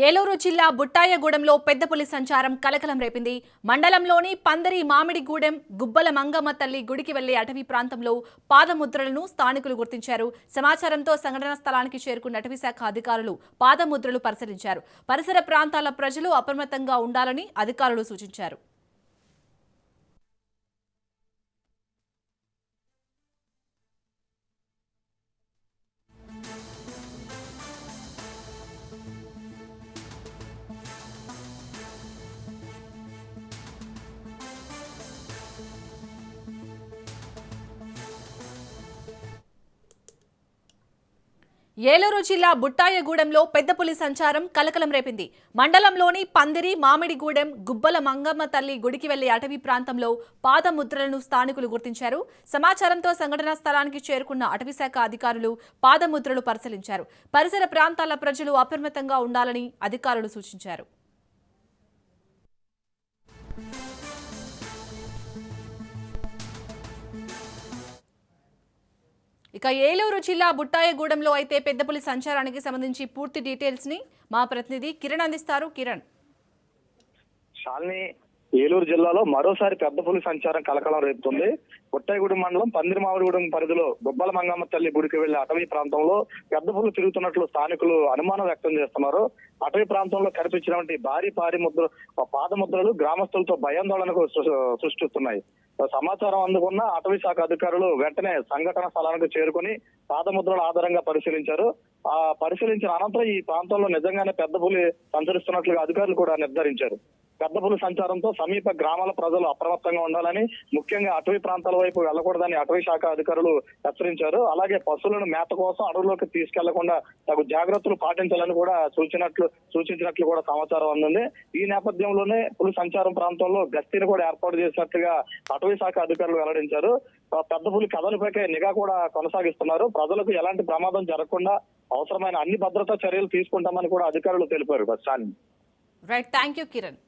ఏలూరు జిల్లా బుట్టాయగూడెంలో పెద్ద పులి సంచారం కలకలం రేపింది. మండలంలోని పందరి మామిడిగూడెం గుబ్బల మంగమ్మ తల్లి గుడికి వెళ్లే అటవీ ప్రాంతంలో పాదముద్రలను స్థానికులు గుర్తించారు. సమాచారంతో సంఘటనా స్థలానికి చేరుకున్న అటవీ శాఖ అధికారులు పాదముద్రలు పరిశీలించారు. పరిసర ప్రాంతాల ప్రజలు అప్రమత్తంగా ఉండాలని అధికారులు సూచించారు. ఏలూరు జిల్లా బుట్టాయగూడెంలో పెద్ద పులి సంచారం కలకలం రేపింది. మండలంలోని పందిరి మామిడిగూడెం గుబ్బల మంగమ్మ తల్లి గుడికి వెళ్లే అటవీ ప్రాంతంలో పాదముద్రలను స్థానికులు గుర్తించారు. సమాచారంతో సంఘటనా స్థలానికి చేరుకున్న అటవీశాఖ అధికారులు పాదముద్రలు పరిశీలించారు. పరిసర ప్రాంతాల ప్రజలు అప్రమత్తంగా ఉండాలని అధికారులు సూచించారు. ఇక ఏలూరు జిల్లా బుట్టాయగూడెంలో అయితే పెద్ద పులి సంచారానికి సంబంధించి పూర్తి డీటెయిల్స్ ని మా ప్రతినిధి కిరణ్ అందిస్తారు. కిరణ్, శాలిని, ఏలూరు జిల్లాలో మరోసారి పెద్ద పులి సంచారం కలకలం రేపుతుంది. బుట్టాయగూడెం మండలం పందిరి మామిడిగూడెం పరిధిలో గుబ్బల మంగమ్మ తల్లి గుడికి వెళ్లే అటవీ ప్రాంతంలో పెద్ద పులు తిరుగుతున్నట్లు స్థానికులు అనుమానం వ్యక్తం చేస్తున్నారు. అటవీ ప్రాంతంలో కనిపించినటువంటి భారీ పాదముద్రలు గ్రామస్తులతో భయాందోళనకు సృష్టిస్తున్నాయి. సమాచారం అందుకున్న అటవీ శాఖ అధికారులు వెంటనే సంఘటన స్థలానికి చేరుకుని పాదముద్రల ఆధారంగా పరిశీలించారు. పరిశీలించిన అనంతరం ఈ ప్రాంతంలో నిజంగానే పెద్ద పులి సంచరిస్తున్నట్లుగా అధికారులు కూడా నిర్ధారించారు. పెద్ద పులి సంచారంతో సమీప గ్రామాల ప్రజలు అప్రమత్తంగా ఉండాలని, ముఖ్యంగా అటవీ ప్రాంతాల వైపు వెళ్లకూడదని అటవీ శాఖ అధికారులు హెచ్చరించారు. అలాగే పశువులను మేత కోసం అడవుల్లోకి తీసుకెళ్లకుండా తగు జాగ్రత్తలు పాటించాలని కూడా సూచించినట్లు కూడా సమాచారం అందింది. ఈ నేపథ్యంలోనే పులి సంచారం ప్రాంతంలో గస్తీని కూడా ఏర్పాటు చేసినట్లుగా అటవీ శాఖ అధికారులు వెల్లడించారు. పెద్ద పులి కదలికపై నిఘా కూడా కొనసాగిస్తున్నారు. ప్రజలకు ఎలాంటి ప్రమాదం జరగకుండా అవసరమైన అన్ని భద్రతా చర్యలు తీసుకుంటామని కూడా అధికారులు తెలిపారు. Right, thank you Kiran.